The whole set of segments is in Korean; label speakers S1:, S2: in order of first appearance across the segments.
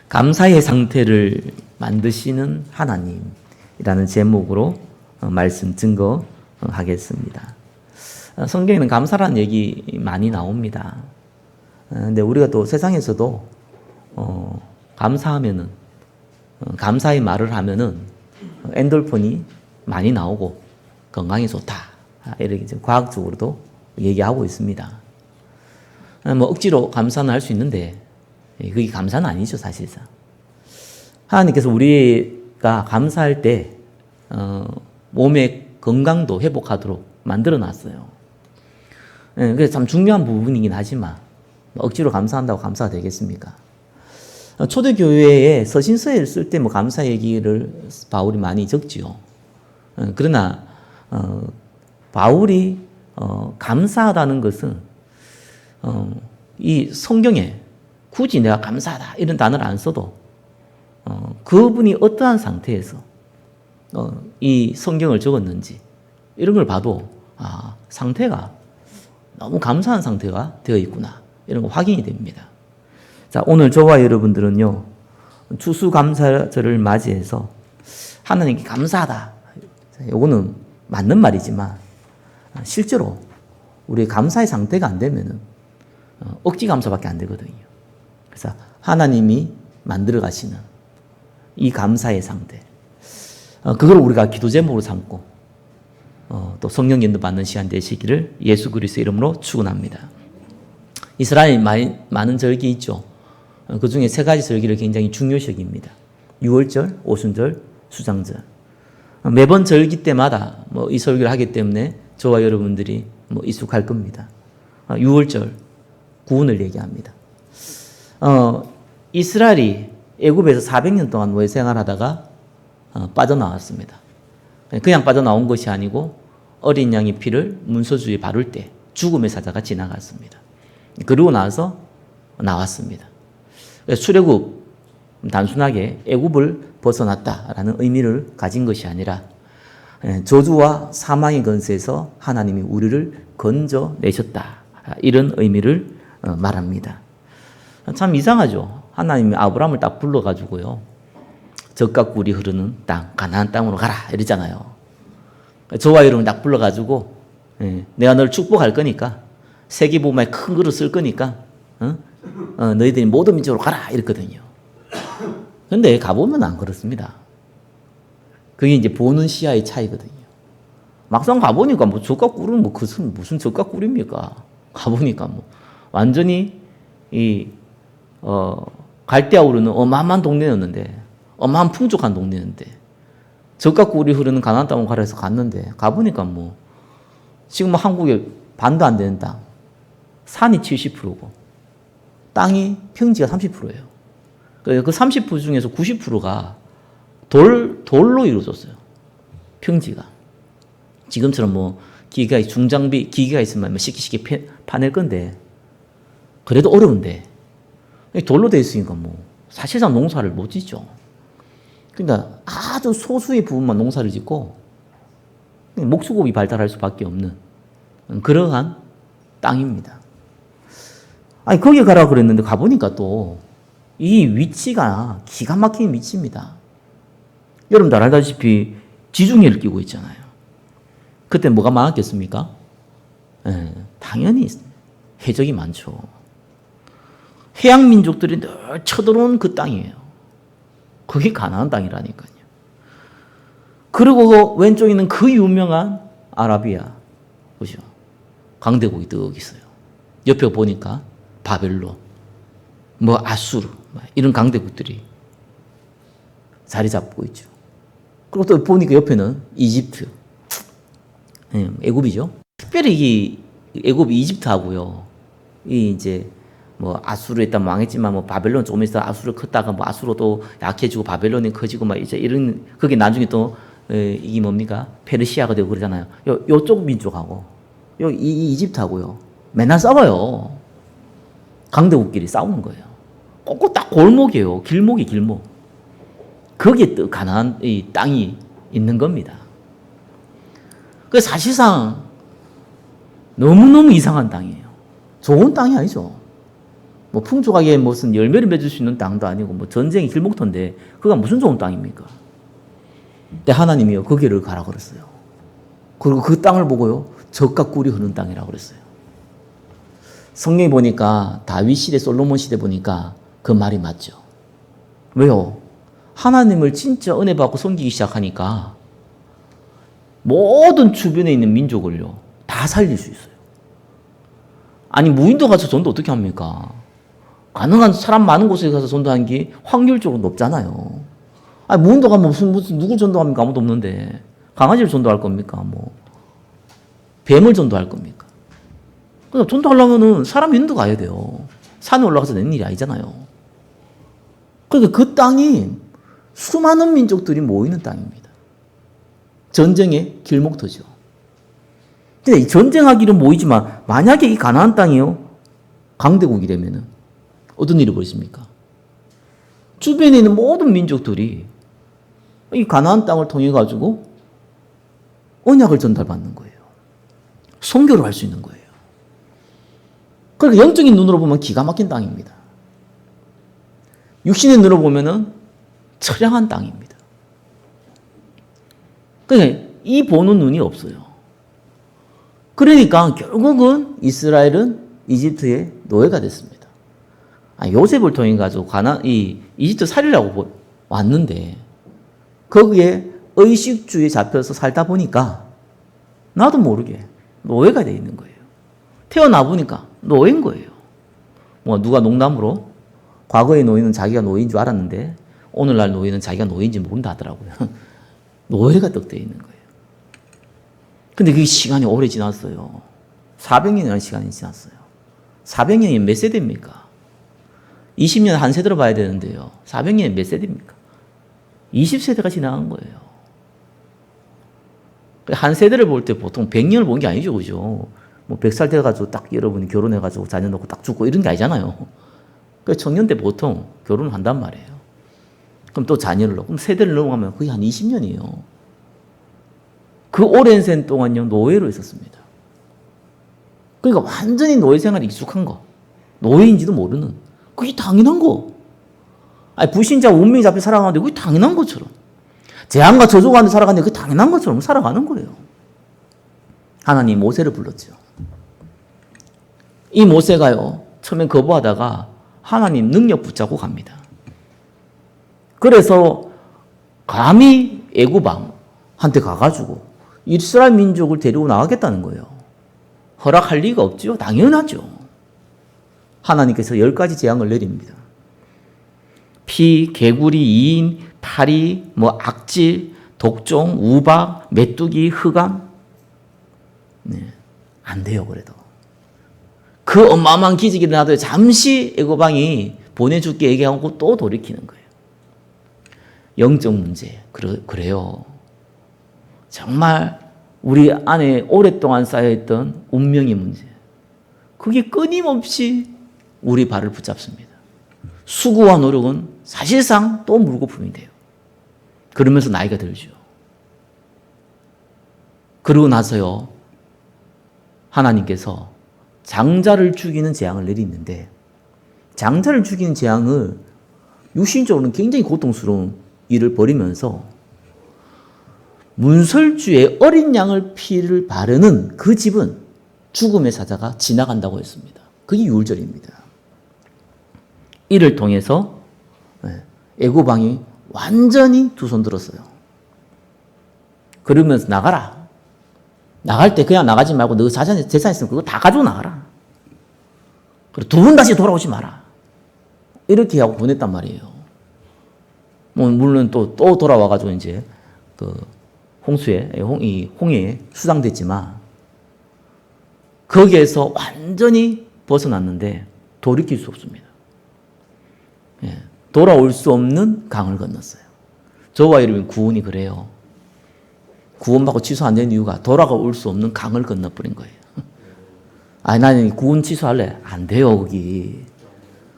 S1: 감사의 상태를 만드시는 하나님이라는 제목으로 말씀 증거하겠습니다. 성경에는 감사라는 얘기 많이 나옵니다. 근데 우리가 또 세상에서도 감사하면은 감사의 말을 하면은 엔돌핀이 많이 나오고 건강에 좋다 이렇게 과학적으로도 얘기하고 있습니다. 뭐 억지로 감사는 할 수 있는데 그게 감사는 아니죠, 사실상. 하나님께서 우리가 감사할 때 몸의 건강도 회복하도록 만들어 놨어요. 그래서 참 중요한 부분이긴 하지만 억지로 감사한다고 감사가 되겠습니까? 초대교회에 서신서에 쓸 때 뭐 감사 얘기를 바울이 많이 적지요. 그러나 바울이 감사하다는 것은 이 성경에 굳이 내가 감사하다 이런 단어를 안 써도 그분이 어떠한 상태에서 이 성경을 적었는지 이런 걸 봐도 상태가 너무 감사한 상태가 되어 있구나 이런 거 확인이 됩니다. 자, 오늘 저와 여러분들은요 추수감사절을 맞이해서 하나님께 감사하다. 이거는 맞는 말이지만 실제로 우리 감사의 상태가 안 되면은 억지 감사밖에 안 되거든요. 그래서 하나님이 만들어 가시는 이 감사의 상태, 그걸 우리가 기도 제목으로 삼고 또 성령 인도 받는 시간 되시기를 예수 그리스도의 이름으로 축원합니다. 이스라엘 많은 절기 있죠. 그 중에 세 가지 절기를 굉장히 중요시 여깁니다. 유월절, 오순절, 수장절. 매번 절기 때마다 이 설교를 하기 때문에 저와 여러분들이 익숙할 겁니다. 유월절, 구원을 얘기합니다. 이스라엘이 애굽에서 400년 동안 노예 생활하다가 빠져나왔습니다. 그냥 빠져나온 것이 아니고 어린 양의 피를 문서주에 바를 때 죽음의 사자가 지나갔습니다. 그러고 나서 나왔습니다. 출애굽 단순하게 애굽을 벗어났다라는 의미를 가진 것이 아니라 저주와 사망의 건세에서 하나님이 우리를 건져내셨다 이런 의미를 말합니다. 참 이상하죠. 하나님이 아브라함을 딱 불러가지고요 젖과 꿀이 흐르는 땅 가나안 땅으로 가라 이러잖아요. 저와 여러분 딱 불러가지고 내가 너를 축복할 거니까 세계복음화에 큰 그릇 쓸 거니까 너희들이 모든 민족으로 가라 이랬거든요. 근데 가보면 안 그렇습니다. 그게 이제 보는 시야의 차이거든요. 막상 가보니까 뭐 젖과 꿀은 뭐 무슨 젖과 꿀입니까? 가보니까 뭐 완전히 갈대아 우르는 어마어마한 동네였는데 어마어마한 풍족한 동네였는데 젖과 꿀이 흐르는 가나안 땅으로 가라 해서 갔는데 가보니까 뭐 지금 뭐 한국에 반도 안 되는 땅 산이 70%고 땅이 평지가 30%예요. 그 30% 중에서 90%가 돌로 이루어졌어요. 평지가. 지금처럼 뭐 중장비 기계가 있으면 쉽게 파낼 건데 그래도 어려운데 돌로 되어 있으니까 뭐 사실상 농사를 못 짓죠. 그러니까 아주 소수의 부분만 농사를 짓고 목수공이 발달할 수밖에 없는 그러한 땅입니다. 아니 거기 가라 그랬는데 가보니까 또 이 위치가 기가 막힌 위치입니다. 여러분 잘 알다시피 지중해를 끼고 있잖아요. 그때 뭐가 많았겠습니까? 당연히 해적이 많죠. 해양 민족들이 늘 쳐들어온 그 땅이에요. 그게 가나안 땅이라니까요. 그리고 왼쪽에 있는 그 유명한 아라비아, 그죠? 강대국이 떡 있어요. 옆에 보니까 바벨론, 뭐 아수르 이런 강대국들이 자리 잡고 있죠. 그리고 또 보니까 옆에는 이집트, 애굽이죠. 특별히 이 애굽이 이집트하고요. 이 이제 뭐 아수르 일단 망했지만 뭐 바벨론 조금 있어 아수르 컸다가 뭐 아수르도 약해지고 바벨론이 커지고 막 이제 이런 그게 나중에 또 이게 뭡니까 페르시아가 되고 그러잖아요. 요쪽 민족하고 이 이집트하고요 맨날 싸워요. 강대국끼리 싸우는 거예요. 꼭 딱 골목이에요. 길목. 거기에 또 가나안 이 땅이 있는 겁니다. 그 사실상 너무너무 이상한 땅이에요. 좋은 땅이 아니죠. 뭐 풍족하게 무슨 열매를 맺을 수 있는 땅도 아니고 뭐 전쟁의 길목터인데 그가 무슨 좋은 땅입니까? 근데 하나님이요 거기를 가라 그랬어요. 그리고 그 땅을 보고요 젖과 꿀이 흐르는 땅이라고 그랬어요. 성경에 보니까 다윗 시대, 솔로몬 시대 보니까 그 말이 맞죠. 왜요? 하나님을 진짜 은혜 받고 섬기기 시작하니까 모든 주변에 있는 민족을요 다 살릴 수 있어요. 아니 무인도 가서 전도 어떻게 합니까? 가능한 사람 많은 곳에 가서 전도하는 게 확률적으로 높잖아요. 아니 무인도 가면 무슨 누굴 전도합니까? 아무도 없는데 강아지를 전도할 겁니까? 뭐 뱀을 전도할 겁니까? 그러니까 전도하려면은 사람 있는 데 가야 돼요. 산에 올라가서 되는 일이 아니잖아요. 그러니까 그 땅이 수많은 민족들이 모이는 땅입니다. 전쟁의 길목터죠. 근데 전쟁하기는 모이지만 만약에 이 가나안 땅이요 강대국이라면은 어떤 일이 벌어집니까? 주변에 있는 모든 민족들이 이 가나안 땅을 통해 가지고 언약을 전달받는 거예요. 선교를 할 수 있는 거예요. 그러니까 영적인 눈으로 보면 기가 막힌 땅입니다. 육신의 눈으로 보면은 처량한 땅입니다. 그러니까 이 보는 눈이 없어요. 그러니까 결국은 이스라엘은 이집트의 노예가 됐습니다. 요셉을 통해 가지고 이집트 살리려고 왔는데 거기에 의식주의에 잡혀서 살다 보니까 나도 모르게 노예가 돼 있는 거예요. 태어나 보니까 노예인 거예요. 뭐 누가 농담으로 과거의 노예는 자기가 노예인 줄 알았는데 오늘날 노예는 자기가 노예인지 모른다 하더라고요. 노예가 떡 되어 있는 거예요. 근데 그 시간이 오래 지났어요. 400년이라는 시간이 지났어요. 400년이 몇 세대입니까? 20년 한 세대로 봐야 되는데요. 400년이 몇 세대입니까? 20세대가 지나간 거예요. 한 세대를 볼 때 보통 100년을 본 게 아니죠, 그죠? 뭐 100살 돼가지고 딱 여러분이 결혼해가지고 자녀 놓고 딱 죽고 이런 게 아니잖아요. 그래서 청년 때 보통 결혼을 한단 말이에요. 그럼 또 자녀를 놓고, 그럼 세대를 넘어가면 거의 한 20년이에요. 그 오랜 세월 동안요, 노예로 있었습니다. 그러니까 완전히 노예 생활에 익숙한 거. 노예인지도 모르는. 그게 당연한 거. 아니, 불신자 운명이 잡혀 살아가는데 그게 당연한 것처럼. 재앙과 저주 가운데 살아가는데 그게 당연한 것처럼 살아가는 거예요. 하나님 모세를 불렀죠. 이 모세가요, 처음엔 거부하다가 하나님 능력 붙잡고 갑니다. 그래서 감히 애굽왕한테 가가지고 이스라엘 민족을 데리고 나가겠다는 거예요. 허락할 리가 없죠. 당연하죠. 하나님께서 10가지 재앙을 내립니다. 피, 개구리, 이인, 파리, 악질, 독종, 우박, 메뚜기, 흑암. 네, 안 돼요, 그래도. 그 어마어마한 기적이 일어나도 잠시 애굽왕이 보내줄게 얘기하고 또 돌이키는 거예요. 영적 문제. 그래요. 정말 우리 안에 오랫동안 쌓여있던 운명의 문제. 그게 끊임없이 우리 발을 붙잡습니다. 수고와 노력은 사실상 또 물거품이 돼요. 그러면서 나이가 들죠. 그러고 나서요, 하나님께서 장자를 죽이는 재앙을 내리는데, 장자를 죽이는 재앙을 육신적으로는 굉장히 고통스러운 일을 벌이면서 문설주의 어린 양을 피를 바르는 그 집은 죽음의 사자가 지나간다고 했습니다. 그게 유월절입니다. 이를 통해서 애굽왕이 완전히 두 손 들었어요. 그러면서 나가라. 나갈 때 그냥 나가지 말고 너 재산 있으면 그거 다 가지고 나가라. 그리고 두 번 다시 돌아오지 마라. 이렇게 하고 보냈단 말이에요. 뭐 물론 또 돌아와가지고 이제 그 홍해에 수상됐지만 거기에서 완전히 벗어났는데 돌이킬 수 없습니다. 예, 돌아올 수 없는 강을 건넜어요. 저와 여러분 구원이 그래요. 구원받고 취소 안 되는 이유가 돌아올 수 없는 강을 건너버린 거예요. 아니 나는 구원 취소할래. 안 돼요. 거기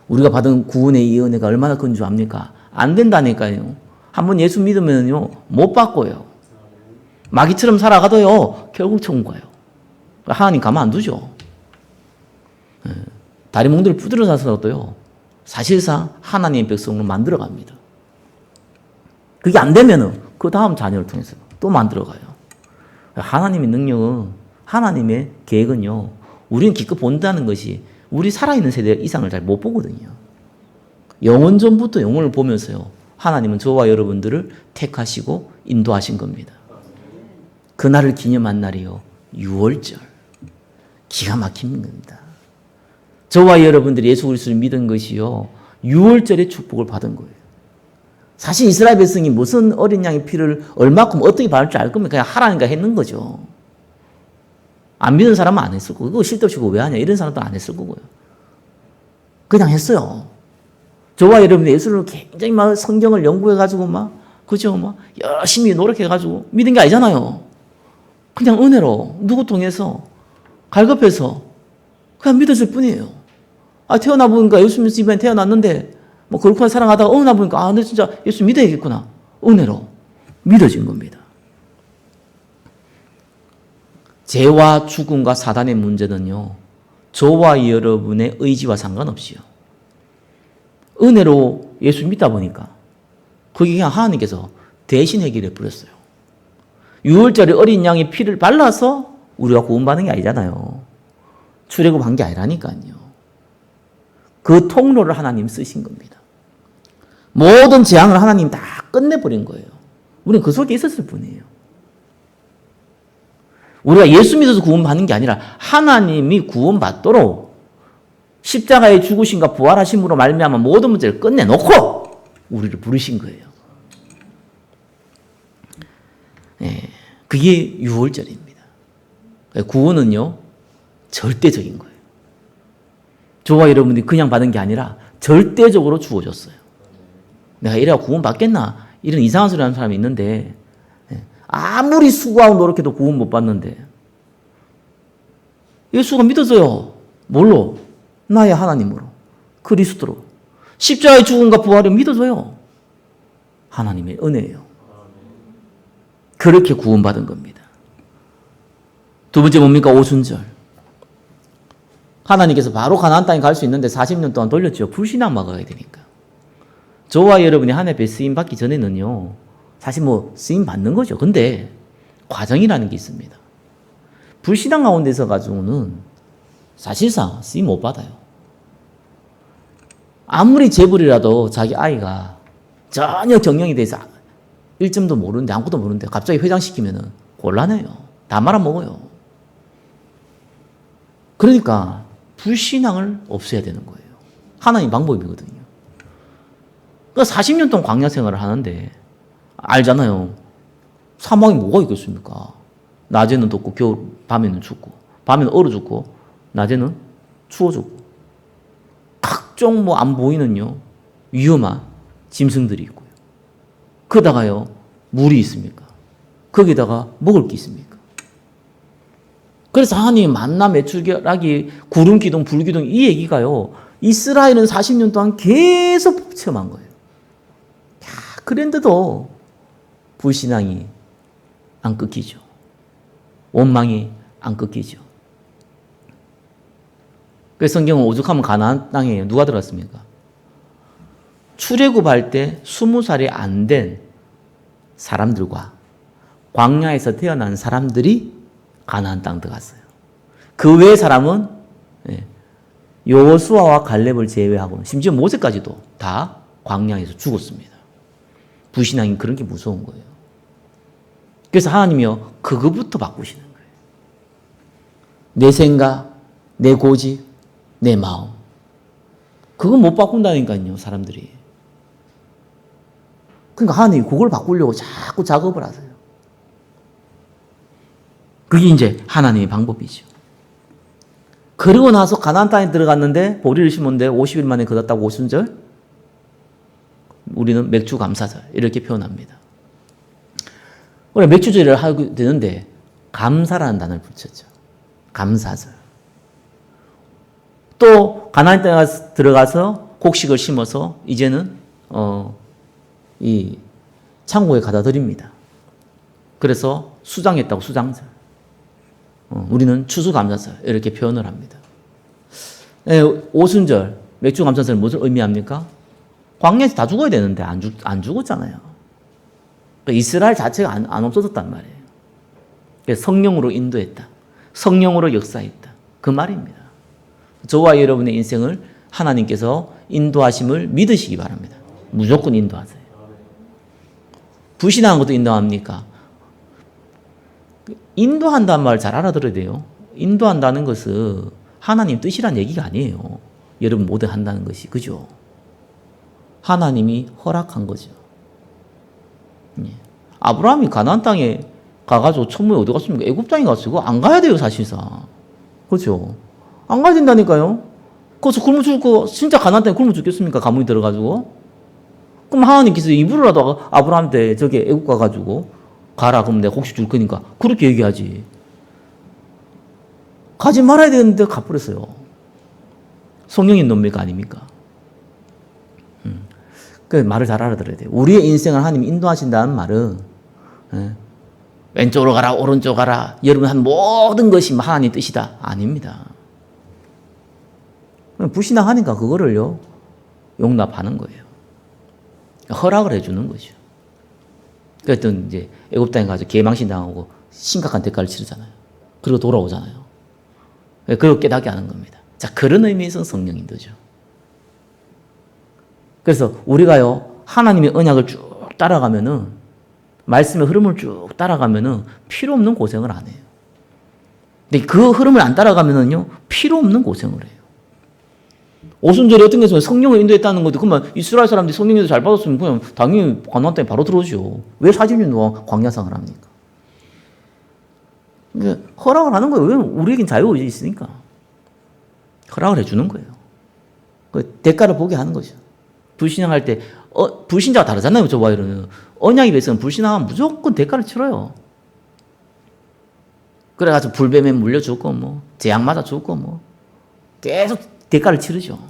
S1: 우리가 받은 구원의 이 은혜가 얼마나 큰 줄 압니까? 안 된다니까요. 한번 예수 믿으면요 못 바꿔요. 마귀처럼 살아가도요 결국 천국 가요. 하나님 가만 안 두죠. 다리 몽둥이를 부드러워서도요, 사실상 하나님의 백성으로 만들어갑니다. 그게 안 되면은 그 다음 자녀를 통해서 또 만들어가요. 하나님의 능력은, 하나님의 계획은요, 우리는 기껏 본다는 것이 우리 살아있는 세대 이상을 잘 못 보거든요. 영원 전부터 영원을 보면서요, 하나님은 저와 여러분들을 택하시고 인도하신 겁니다. 그날을 기념한 날이요, 6월절. 기가 막힌 겁니다. 저와 여러분들이 예수 그리스도를 믿은 것이요, 6월절의 축복을 받은 거예요. 사실 이스라엘 백성이 무슨 어린 양의 피를 얼마큼 어떻게 바를 줄 알 거면 그냥 하라니까 했는 거죠. 안 믿는 사람은 안 했을 거고, 그거 쓸데없이 그거 왜 하냐 이런 사람도 안 했을 거고요. 그냥 했어요. 저와 여러분이 예수를 굉장히 막 성경을 연구해가지고 그죠? 열심히 노력해가지고 믿은 게 아니잖아요. 그냥 은혜로 누구 통해서 갈급해서 그냥 믿었을 뿐이에요. 태어나 보니까 예수 믿는 집안에 태어났는데 그렇구나 사랑하다가 어느 날 보니까 내 진짜 예수 믿어야겠구나. 은혜로 믿어진 겁니다. 죄와 죽음과 사단의 문제는요, 저와 여러분의 의지와 상관없이요, 은혜로 예수 믿다 보니까 그게 그냥 하나님께서 대신 해결해 버렸어요. 6월절에 어린 양의 피를 발라서 우리가 구원받는 게 아니잖아요. 출애굽한 게 아니라니까요. 그 통로를 하나님 쓰신 겁니다. 모든 재앙을 하나님 다 끝내버린 거예요. 우리는 그 속에 있었을 뿐이에요. 우리가 예수 믿어서 구원받는 게 아니라 하나님이 구원받도록 십자가의 죽으심과 부활하심으로 말미암아 모든 문제를 끝내놓고 우리를 부르신 거예요. 네, 그게 6월절입니다. 구원은요, 절대적인 거예요. 저와 여러분들이 그냥 받은 게 아니라 절대적으로 주어졌어요. 내가 이래야 구원 받겠나? 이런 이상한 소리 하는 사람이 있는데, 아무리 수고하고 노력해도 구원 못 받는데, 예수가 믿어져요. 뭘로? 나의 하나님으로, 그리스도로. 십자가의 죽음과 부활을 믿어져요. 하나님의 은혜예요. 그렇게 구원받은 겁니다. 두 번째 뭡니까? 오순절. 하나님께서 바로 가나안 땅에 갈 수 있는데 40년 동안 돌렸죠. 불신앙 막아야 되니까. 저와 여러분이 하나님 앞에 쓰임 받기 전에는요, 사실 쓰임 받는 거죠. 근데 과정이라는 게 있습니다. 불신앙 가운데 있어 가지고는 사실상 쓰임 못 받아요. 아무리 재벌이라도 자기 아이가 전혀 경영에 대해서 1점도 모르는데, 아무것도 모르는데 갑자기 회장시키면은 곤란해요. 다 말아먹어요. 그러니까 불신앙을 없애야 되는 거예요. 하나님 방법이거든요. 그러니까 40년 동안 광야 생활을 하는데 알잖아요. 사막이 뭐가 있겠습니까? 낮에는 덥고 밤에는 춥고, 밤에는 얼어 죽고, 낮에는 추워 죽고, 각종 안 보이는요, 위험한 짐승들이 있고요. 그러다가요, 물이 있습니까? 거기다가 먹을 게 있습니까? 그래서 하나님 만나 매출하기 구름 기둥 불 기둥 이 얘기가요, 이스라엘은 40년 동안 계속 체험한 거예요. 그런데도 불신앙이 안 끊기죠. 원망이 안 끊기죠. 그래서 성경은 오죽하면 가나안 땅에 누가 들어갔습니까? 출애굽할 때 20살이 안 된 사람들과 광야에서 태어난 사람들이 가나안 땅 들어갔어요. 그 외의 사람은 여호수아와 갈렙을 제외하고 심지어 모세까지도 다 광야에서 죽었습니다. 불신앙이 그런 게 무서운 거예요. 그래서 하나님이요, 그거부터 바꾸시는 거예요. 내 생각, 내 고집, 내 마음. 그거 못 바꾼다니까요, 사람들이. 그러니까 하나님이 그걸 바꾸려고 자꾸 작업을 하세요. 그게 이제 하나님의 방법이죠. 그러고 나서 가나안 땅에 들어갔는데 보리를 심었는데 50일 만에 거뒀다고 오순절? 우리는 맥주 감사절 이렇게 표현합니다. 원래 맥주절을 하게 되는데 감사라는 단어를 붙였죠. 감사절. 또 가나안 땅에 들어가서 곡식을 심어서 이제는 이 창고에 가다 드립니다. 그래서 수장했다고 수장절. 우리는 추수감사절 이렇게 표현을 합니다. 예, 오순절, 맥주 감탄사는 무슨 의미합니까? 광야에서 다 죽어야 되는데 안 죽었잖아요. 그러니까 이스라엘 자체가 안 없어졌단 말이에요. 그래서 성령으로 인도했다. 성령으로 역사했다. 그 말입니다. 저와 여러분의 인생을 하나님께서 인도하심을 믿으시기 바랍니다. 무조건 인도하세요. 불신하는 것도 인도합니까? 인도한다는 말 잘 알아들어야 돼요. 인도한다는 것은 하나님 뜻이란 얘기가 아니에요. 여러분 모두 한다는 것이. 그죠? 하나님이 허락한 거죠. 예. 아브라함이 가나안 땅에 가가지고 천국에 어디 갔습니까? 애굽 땅에 갔어요. 안 가야 돼요, 사실상. 그죠? 안 가야 된다니까요. 거기서 굶어 죽고 진짜 가나안 땅에 굶어 죽겠습니까? 가문이 들어가지고. 그럼 하나님께서 이불이라도 아브라함한테 저기 애굽 가가지고 가라. 그럼 내가 곡식 줄 거니까 그렇게 얘기하지. 가지 말아야 되는데 가버렸어요. 성령인 놈입니까? 아닙니까? 그 말을 잘 알아들어야 돼요. 우리의 인생을 하나님이 인도하신다는 말은 왼쪽으로 가라, 오른쪽으로 가라. 여러분 한 모든 것이 하나님 뜻이다. 아닙니다. 불신앙하니까 그거를요 용납하는 거예요. 허락을 해주는 거죠. 그랬더니 이제 애굽 땅에 가서 개망신 당하고 심각한 대가를 치르잖아요. 그리고 돌아오잖아요. 그걸 깨닫게 하는 겁니다. 자, 그런 의미에서 성령 인도죠. 그래서 우리가요 하나님의 언약을 쭉 따라가면은 말씀의 흐름을 쭉 따라가면은 필요 없는 고생을 안 해요. 근데 그 흐름을 안 따라가면은요 필요 없는 고생을 해요. 오순절에 어떤 게 성령을 인도했다는 것도 그러면 이스라엘 사람들이 성령 인도 잘 받았으면 그냥 당연히 가나안 땅에 바로 들어오죠. 왜 40년 동안 광야생활을 합니까? 그러니까 허락을 하는 거예요. 왜? 우리에겐 자유의지 있으니까 허락을 해주는 거예요. 그 대가를 보게 하는 거죠. 불신앙할 때 불신자가 다르잖아요. 저와 이러는 언약에 비해서는 불신앙하면 무조건 대가를 치러요. 그래가지고 불뱀에 물려 죽고 뭐 재앙 맞아 죽고 뭐 계속 대가를 치르죠.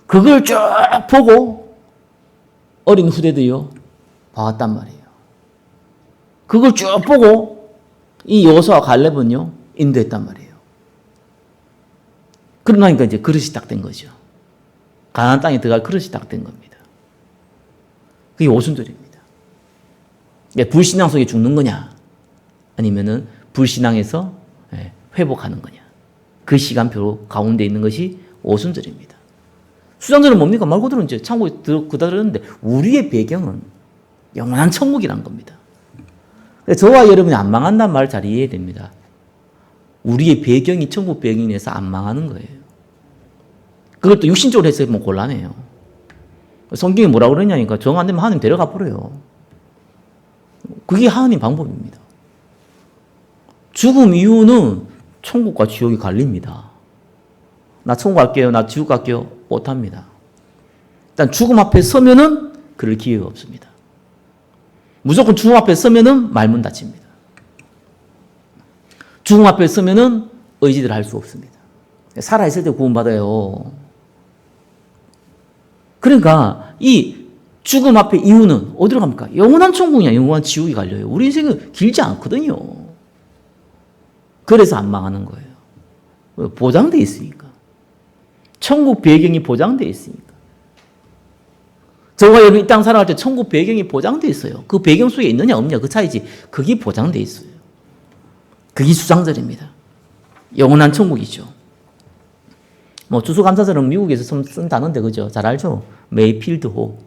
S1: 그걸 쭉 보고 어린 후대들이요 봐왔단 말이에요. 그걸 쭉 보고 이 여호수아와 갈렙은요 인도했단 말이에요. 그러니까 이제 그릇이 딱 된 거죠. 가나안 땅에 들어갈 그릇이 딱 된 겁니다. 그게 오순절입니다. 불신앙 속에 죽는 거냐 아니면은 불신앙에서 회복하는 거냐. 그 시간표 가운데 있는 것이 오순절입니다. 수장절은 뭡니까? 말 그대로 이제 천국에 들었는데 우리의 배경은 영원한 천국이란 겁니다. 저와 여러분이 안 망한다는 말 잘 이해해야 됩니다. 우리의 배경이 천국 배경에서 안 망하는 거예요. 그걸 또 육신적으로 해석하면 곤란해요. 성경이 뭐라고 그러냐니까 정 안 되면 하나님 데려가 버려요. 그게 하나님 방법입니다. 죽음 이후는 천국과 지옥이 갈립니다. 나 천국 갈게요. 나 지옥 갈게요. 못합니다. 일단 죽음 앞에 서면은 그럴 기회가 없습니다. 무조건 죽음 앞에 서면은 말문 닫힙니다. 죽음 앞에 서면은 의지를 할 수 없습니다. 살아있을 때 구원받아요. 그러니까 이 죽음 앞에 이유는 어디로 갑니까? 영원한 천국이냐 영원한 지옥이 갈려요. 우리 인생은 길지 않거든요. 그래서 안 망하는 거예요. 보장돼 있으니까. 천국 배경이 보장돼 있으니까. 저와 여러분 이 땅 살아갈 때 천국 배경이 보장돼 있어요. 그 배경 속에 있느냐 없느냐 그 차이지. 그게 보장돼 있어요. 그게 수장절입니다. 영원한 천국이죠. 뭐 추수감사절은 미국에서 쓴 단어인데 그죠? 잘 알죠? 메이필드호.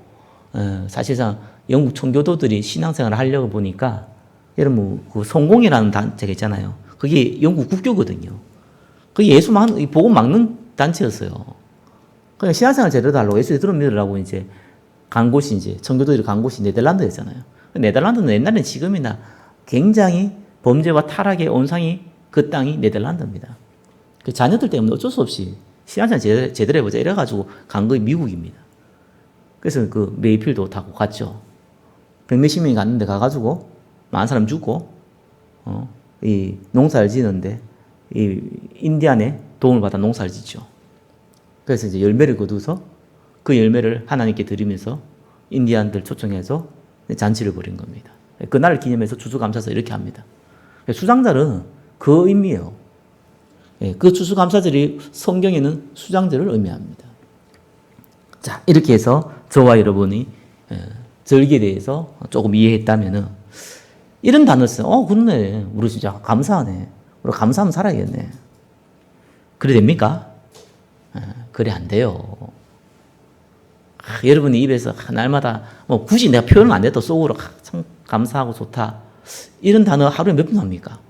S1: 사실상 영국 청교도들이 신앙생활을 하려고 보니까 여러분 그 성공이라는 단체가 있잖아요. 그게 영국 국교거든요. 그게 예수만 복음 막는 단체였어요. 그냥 신앙생활 제대로 하려고 예수에 들어 믿으라고 이제 간 곳이 이제 청교도들이 간 곳이 네덜란드였잖아요. 네덜란드는 옛날에 지금이나 굉장히 범죄와 타락의 온상이 그 땅이 네덜란드입니다. 그 자녀들 때문에 어쩔 수 없이 신앙생활 제대로 해보자 이래가지고 간 거이 미국입니다. 그래서 그 메이필도 타고 갔죠. 백몇십 명이 갔는데 가가지고 많은 사람 죽고 이 농사를 지는데 이 인디안에 도움을 받아 농사를 짓죠. 그래서 이제 열매를 거두서 그 열매를 하나님께 드리면서 인디안들 초청해서 잔치를 벌인 겁니다. 그날을 기념해서 추수감사절 이렇게 합니다. 수장절은 그 의미예요. 예, 그 추수감사절이 성경에는 수장절을 의미합니다. 자, 이렇게 해서 저와 여러분이 절기에 대해서 조금 이해했다면은 이런 단어 써요. 그렇네. 우리 진짜 감사하네. 우리 감사하면 살아야겠네. 그래 됩니까? 그래 안 돼요. 여러분이 입에서 날마다 뭐 굳이 내가 표현을 안 해도 속으로 참 감사하고 좋다. 이런 단어 하루에 몇 번 합니까?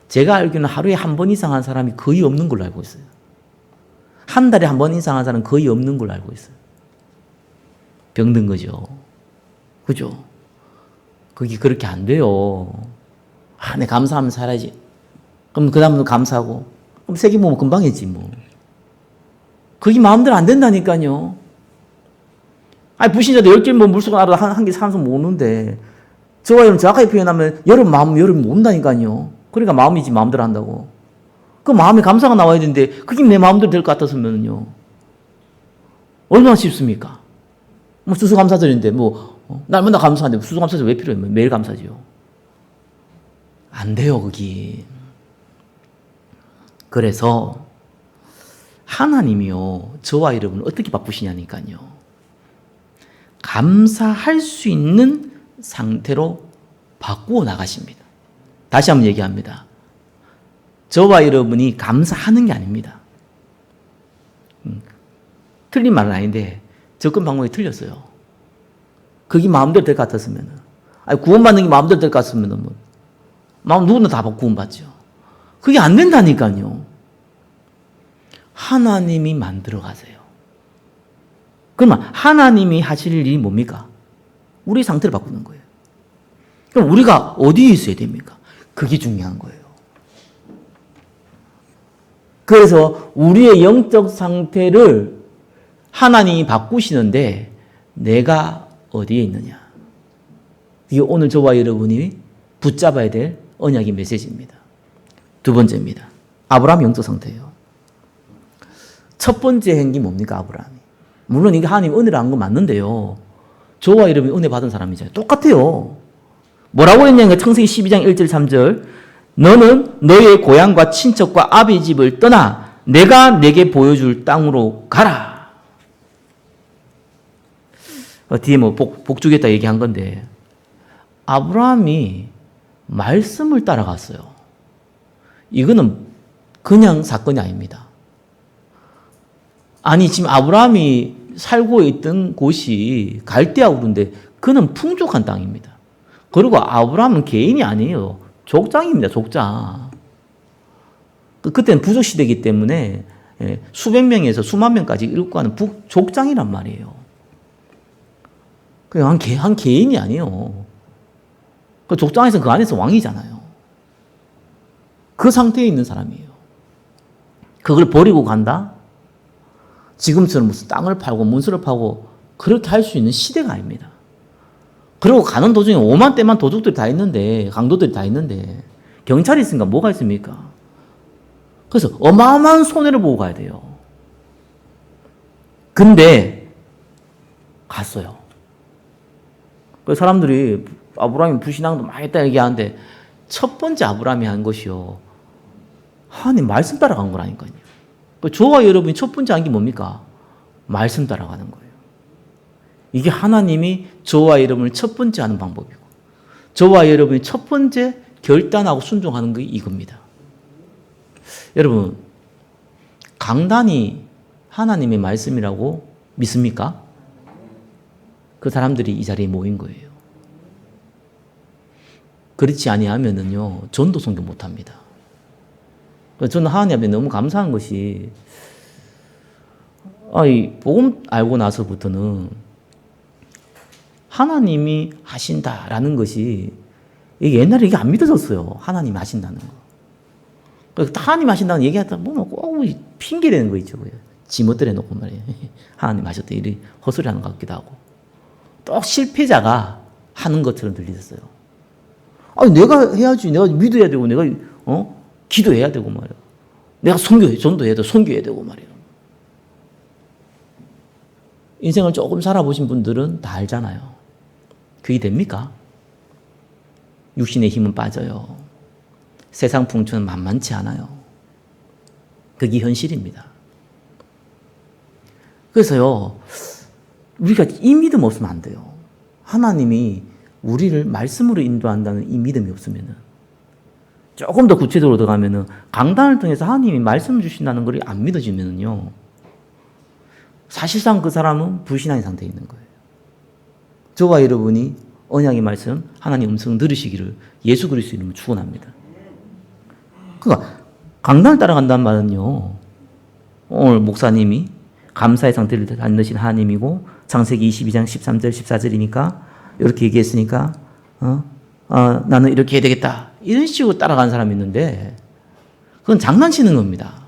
S1: 제가 알기로는 하루에 한 번 이상 한 사람이 거의 없는 걸로 알고 있어요. 한 달에 한 번 이상 한 사람은 거의 없는 걸로 알고 있어요. 병든 거죠. 그죠? 그게 그렇게 안 돼요. 내 감사하면 살아야지. 그럼 그 다음은 감사하고. 그럼 세기 모으면 금방 했지 뭐. 그게 마음대로 안 된다니까요. 불신자도 10개 뭐 물수건 알아도 한 개 사면서 모으는데 저와 여러분 정확하게 표현하면 여러분 마음 여러분 모은다니까요. 그러니까 마음이지 마음대로 한다고. 그 마음에 감사가 나와야 되는데 그게 내 마음대로 될 것 같았으면요. 얼마나 쉽습니까? 뭐 수수감사절인데 날마다 감사한데 수수감사절 왜 필요해요? 매일 감사지요. 안 돼요, 그게. 그래서 하나님이요, 저와 여러분을 어떻게 바꾸시냐니까요. 감사할 수 있는 상태로 바꾸어 나가십니다. 다시 한번 얘기합니다. 저와 여러분이 감사하는 게 아닙니다. 틀린 말은 아닌데 접근 방법이 틀렸어요. 그게 마음대로 될 것 같았으면, 구원받는 게 마음대로 될 것 같았으면, 마음 누구나 다 구원받죠. 그게 안 된다니까요. 하나님이 만들어 가세요. 그러면 하나님이 하실 일이 뭡니까? 우리 상태를 바꾸는 거예요. 그럼 우리가 어디에 있어야 됩니까? 그게 중요한 거예요. 그래서 우리의 영적 상태를 하나님이 바꾸시는데 내가 어디에 있느냐? 이게 오늘 저와 여러분이 붙잡아야 될 언약의 메시지입니다. 두 번째입니다. 아브라함 영적 상태예요. 첫 번째 행기 뭡니까? 아브라함이. 물론 이게 하나님 은혜를 한 건 맞는데요. 저와 여러분이 은혜 받은 사람이잖아요. 똑같아요. 뭐라고 했냐면 창세기 12장 1절 3절 너는 너의 고향과 친척과 아비 집을 떠나 내가 내게 보여줄 땅으로 가라. 뒤에 복주겠다 얘기한 건데 아브라함이 말씀을 따라갔어요. 이거는 그냥 사건이 아닙니다. 아니 지금 아브라함이 살고 있던 곳이 갈대아 우르인데 그는 풍족한 땅입니다. 그리고 아브라함은 개인이 아니에요. 족장입니다. 족장. 그때는 부족 시대이기 때문에 수백 명에서 수만 명까지 이끌고 가는 족장이란 말이에요. 그냥 한 개인이 아니에요. 그 족장에서 그 안에서 왕이잖아요. 그 상태에 있는 사람이에요. 그걸 버리고 간다? 지금처럼 무슨 땅을 팔고 문서를 파고 그렇게 할 수 있는 시대가 아닙니다. 그리고 가는 도중에 5만 대만 도둑들이 다 있는데, 강도들이 다 있는데, 경찰이 있으니까 뭐가 있습니까? 그래서 어마어마한 손해를 보고 가야 돼요. 근데, 갔어요. 그 사람들이 아브라함이 불신앙도 많이 했다 얘기하는데, 첫 번째 아브라함이 한 것이요. 하나님 말씀 따라간 거라니까요. 저와 여러분이 첫 번째 한 게 뭡니까? 말씀 따라가는 거예요. 이게 하나님이 저와 여러분을 첫 번째 하는 방법이고 저와 여러분이 첫 번째 결단하고 순종하는 게 이겁니다. 여러분 강단이 하나님의 말씀이라고 믿습니까? 그 사람들이 이 자리에 모인 거예요. 그렇지 아니하면은요 전도 선교 못합니다. 저는 하나님 앞에 너무 감사한 것이 이 복음 알고 나서부터는 하나님이 하신다라는 것이 이게 옛날에 이게 안 믿어졌어요. 하나님이 하신다는 거. 하나님 하신다는 얘기하다 보면 꼭 핑계 대는 거 있죠. 지멋대로 해놓고 말이에요. 하나님 하셨다. 이리 헛소리 하는 것 같기도 하고. 또 실패자가 하는 것처럼 들리셨어요. 내가 해야지. 내가 믿어야 되고 내가 기도해야 되고 말이야. 내가 전도해야 되고 선교해야 되고 말이야. 인생을 조금 살아보신 분들은 다 알잖아요. 그게 됩니까? 육신의 힘은 빠져요. 세상 풍조는 만만치 않아요. 그게 현실입니다. 그래서요, 우리가 이 믿음 없으면 안 돼요. 하나님이 우리를 말씀으로 인도한다는 이 믿음이 없으면은, 조금 더 구체적으로 들어가면은, 강단을 통해서 하나님이 말씀 주신다는 걸 안 믿어지면은요, 사실상 그 사람은 불신앙의 상태에 있는 거예요. 저와 여러분이 언약의 말씀, 하나님 음성 들으시기를 예수 그리스도 이름으로 축원합니다. 그러니까 강단을 따라간다는 말은요, 오늘 목사님이 감사의 상태를 갖는 하나님이고 창세기 22장 13절 14절이니까 이렇게 얘기했으니까 나는 이렇게 해야 되겠다 이런 식으로 따라가는 사람이 있는데 그건 장난치는 겁니다.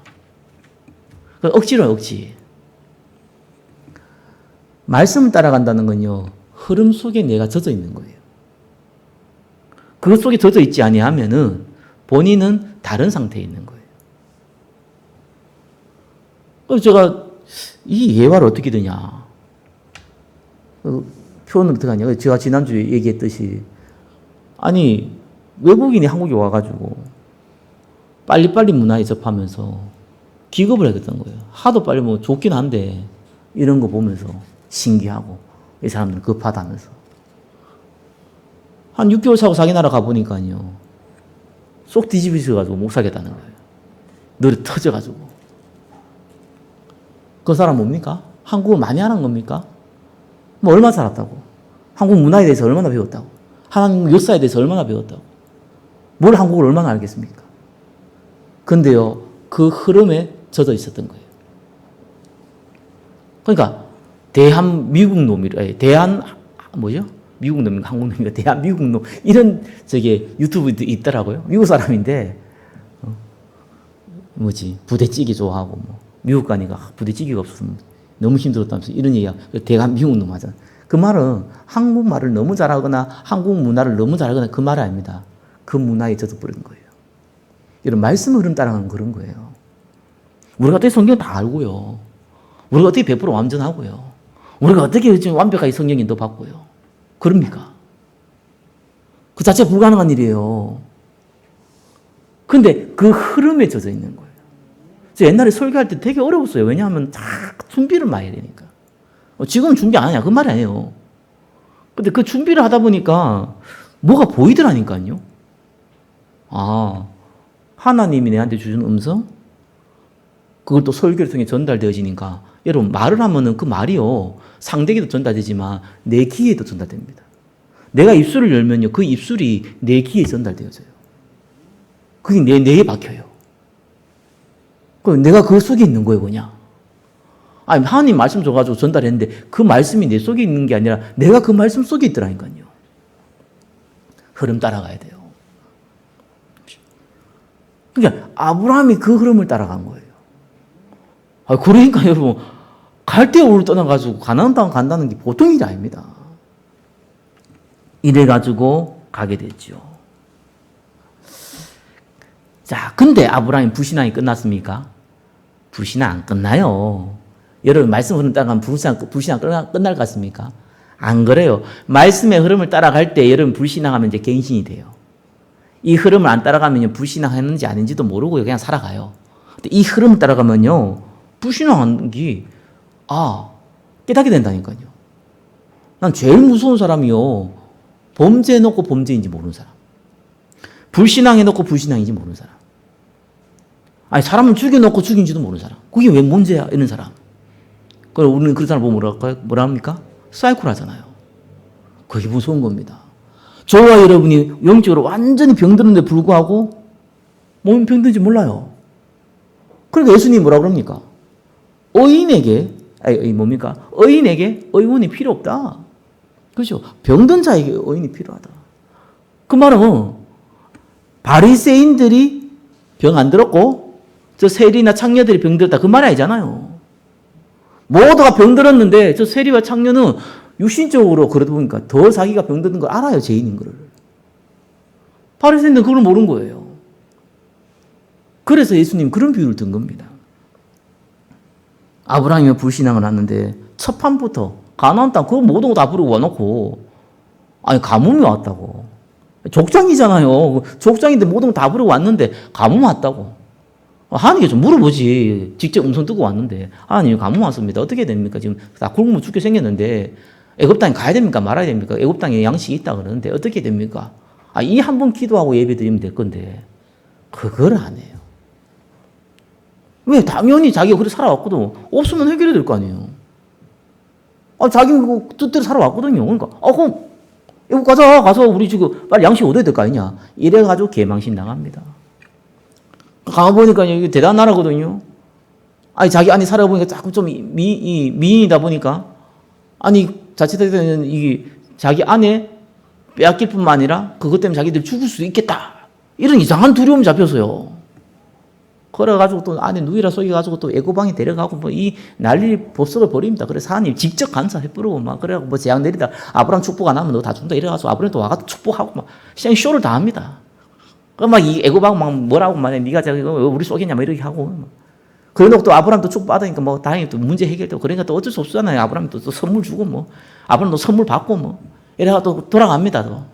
S1: 그건 억지로요, 억지. 말씀을 따라간다는 건요, 흐름 속에 내가 젖어 있는 거예요. 그 속에 젖어 있지 아니하면은 본인은 다른 상태에 있는 거예요. 그래서 제가 이 예화를 어떻게 드냐. 표현을 어떻게 하냐. 제가 지난주에 얘기했듯이, 아니, 외국인이 한국에 와가지고 빨리빨리 문화에 접하면서 기겁을 하겠다는 거예요. 하도 빨리 뭐 좋긴 한데, 이런 거 보면서 신기하고, 이 사람들은 급하다면서. 한 6개월 사고 자기 나라 가보니까요, 쏙 뒤집어져가지고 못 사겠다는 거예요. 너를 터져가지고. 그 사람 뭡니까? 한국을 많이 하는 겁니까? 뭐 얼마 살았다고? 한국 문화에 대해서 얼마나 배웠다고? 한국 역사에 대해서 얼마나 배웠다고? 뭘 한국을 얼마나 알겠습니까? 근데요, 그 흐름에 젖어 있었던 거예요. 그러니까 미국 놈이래. 미국 놈인가 한국 놈인가 미국 놈 이런 유튜브도 있더라고요. 미국 사람인데 부대찌개 좋아하고 미국 가니까 부대찌개가 없어서 너무 힘들었다면서 이런 얘기야. 미국 놈 하잖아. 그 말은 한국말을 너무 잘하거나 한국 문화를 너무 잘하거나 그 말이 아닙니다. 그 문화에 젖어버린 거예요. 이런 말씀 흐름 따라가는 그런 거예요. 우리가 어떻게 성경 다 알고요. 우리가 어떻게 100% 완전하고요. 우리가 어떻게 지금 완벽하게 성경 인도 받고요. 그럽니까? 그 자체가 불가능한 일이에요. 근데 그 흐름에 젖어 있는 거예요. 저 옛날에 설교할 때 되게 어려웠어요. 왜냐하면 다 준비를 많이 해야 되니까. 지금 준비 안 하냐? 그 말이 아니에요. 근데 그 준비를 하다 보니까 뭐가 보이더라니까요. 하나님이 내한테 주신 음성? 그걸 또 설교를 통해 전달되어지니까 여러분 말을 하면은 그 말이요. 상대에게도 전달되지만 내 귀에도 전달됩니다. 내가 입술을 열면요. 그 입술이 내 귀에 전달되어져요. 그게 내 뇌에 박혀요. 그럼 내가 그 속에 있는 거예요, 그냥. 아니, 하나님 말씀 줘가지고 전달했는데 그 말씀이 내 속에 있는 게 아니라 내가 그 말씀 속에 있더라니까요. 흐름 따라가야 돼요. 그러니까 아브라함이 그 흐름을 따라간 거예요. 그러니까 여러분, 갈대아우를 떠나가지고 가나안 땅 간다는 게 보통 일이 아닙니다. 이래가지고 가게 됐죠. 자, 근데 아브라함이 불신앙이 끝났습니까? 불신앙 안 끝나요. 여러분, 말씀 흐름 따라가면 불신앙 끝날 것 같습니까? 안 그래요. 말씀의 흐름을 따라갈 때 여러분 불신앙하면 이제 갱신이 돼요. 이 흐름을 안 따라가면 불신앙했는지 아닌지도 모르고 그냥 살아가요. 근데 이 흐름을 따라가면요, 불신앙하는 게, 깨닫게 된다니까요. 난 제일 무서운 사람이요, 범죄해놓고 범죄인지 모르는 사람. 불신앙해놓고 불신앙인지 모르는 사람. 아니, 사람을 죽여놓고 죽인지도 모르는 사람. 그게 왜 문제야? 이런 사람. 그럼 우리는 그런 사람 보면 뭐라 합니까? 사이코를 하잖아요. 그게 무서운 겁니다. 저와 여러분이 영적으로 완전히 병드는데 불구하고 몸이 병든지 몰라요. 그러니까 예수님이 뭐라 그럽니까? 의인에게 의원이 필요 없다. 그렇죠? 병든 자에게 의인이 필요하다. 그 말은 바리새인들이 병 안 들었고 저 세리나 창녀들이 병 들었다. 그 말이 아니잖아요. 모두가 병 들었는데 저 세리와 창녀는 육신적으로 그러다 보니까 더 자기가 병든 걸 알아요. 죄인인 걸. 바리새인들은 그걸 모르는 거예요. 그래서 예수님 그런 비유를 든 겁니다. 아브라함이 불신앙을 하는데 첫 판부터 가나안 땅 그거 모든 거 다 부르고 와놓고 가뭄이 왔다고. 족장이잖아요. 족장인데 모든 거 다 부르고 왔는데 가뭄 왔다고. 하나님께 좀 물어보지. 직접 음성 듣고 왔는데 하나님 가뭄 왔습니다. 어떻게 됩니까? 지금 다 굶어 죽게 생겼는데 애굽 땅에 가야 됩니까? 말아야 됩니까? 애굽 땅에 양식이 있다 그러는데 어떻게 됩니까? 이 한 번 기도하고 예배 드리면 될 건데 그걸 안 해요. 왜? 당연히 자기가 그렇게 살아왔거든. 없으면 해결해야 될 거 아니에요. 자기 그 뜻대로 살아왔거든요. 그러니까 그럼 애국 가서 우리 지금 빨리 양식 얻어야 될 거 아니냐. 이래가지고 개망신 나갑니다. 가보니까 이게 대단한 나라거든요. 자기 안에 살아보니까 자꾸 좀 미인이다 보니까 자칫하면 이게 자기 안에 빼앗길 뿐만 아니라 그것 때문에 자기들 죽을 수도 있겠다. 이런 이상한 두려움이 잡혀서요. 그래가지고 또 안에 누이라 속여가지고 또 애고방에 데려가고 뭐 이 난리 법석을 벌입니다. 그래서 하나님 직접 간사해버리고 막 그래가지고 뭐 재앙 내리다 아브라함 축복 안 하면 너 다 죽는다 이래가지고 아브라함 또 와가지고 축복하고 막 그냥 쇼를 다 합니다. 막 이 애고방 막 뭐라고 말해 네가 저기 우리 속이냐 막 이렇게 하고 그래놓고 또 아브라함도 축복 받으니까 뭐 다행히 또 문제 해결되고 그러니까 또 어쩔 수 없잖아요. 아브라함이 또 선물 주고 뭐 아브라함도 선물 받고 뭐 이래가 또 돌아갑니다. 또